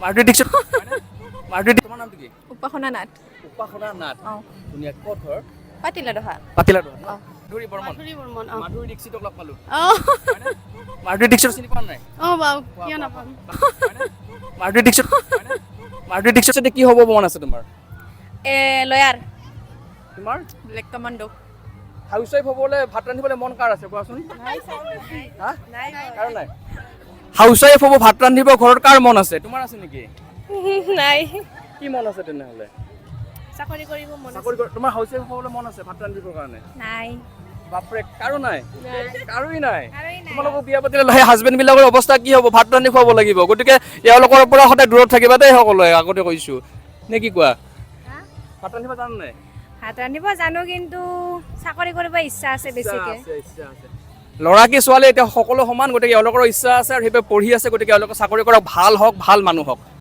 মাধুৰী দীক্ষিত মাধুৰী তোমাৰ নামটো কি? উপাসনা নাথ। উপাসনা নাথ। অঁ ধুনীয়া, ক'ত ঘৰ? পাতিলা দহা। পাতিলাডোহা ন? অঁ মাধুৰী বৰ্মন। বৰ্মন মাধুৰী দীক্ষিতক লগ পালোঁ। অঁ মাধুৰী দীক্ষিত চিনি পোৱা নাই? অঁ বাৰু কিয় নাপাম। মাধুৰী দীক্ষিত মাধুৰী দীক্ষিত কি হ'ব মন আছে তোমাৰ? লয়াৰ তোমাৰ ব্লেক কমাণ্ডো। হাউচ ৱাইফ হ'বলৈ ভাত ৰান্ধিবলৈ মন কাৰ আছে কোৱাচোন? হা? কাৰো নাই? হাউচ ৱাইফ হ'ব ভাত ৰান্ধিব ঘৰত কাৰ মন আছে? তোমাৰ আছে নেকি? নাই কি মন আছে তেনেহ'লে? চাকৰি কৰিব মন চাকৰি তোমাৰ হাউচ ৱাইফ হ'বলৈ মন আছে ভাত ৰান্ধিবৰ কাৰণে? নাই বাপৰে, কাৰো নাই? কাৰোই নাই? নাই তোমালোকক বিয়া পাতিলে সেই হাজবেণ্ডবিলাকৰ অৱস্থা কি হ'ব? ভাত ৰান্ধি খুৱাব লাগিব। গতিকে এওঁলোকৰ পৰা সদায় দূৰত থাকিবা দেই সকলোৱে, আগতে কৈছোঁ। নে কি কোৱা? ভাত ৰান্ধিব জানা নাই? ভাত ৰান্ধিব জানো কিন্তু চাকৰি কৰিব ইচ্ছা আছে বেছিকে। ইচ্ছা আছে। ল'ৰা কি ছোৱালী এতিয়া সকলো সমান, গতিকে এওঁলোকৰ ইচ্ছা আছে আৰু সেইবাবে পঢ়ি আছে, গতিকে এওঁলোকৰ চাকৰি কৰক, ভাল হওক, ভাল মানুহ হওক।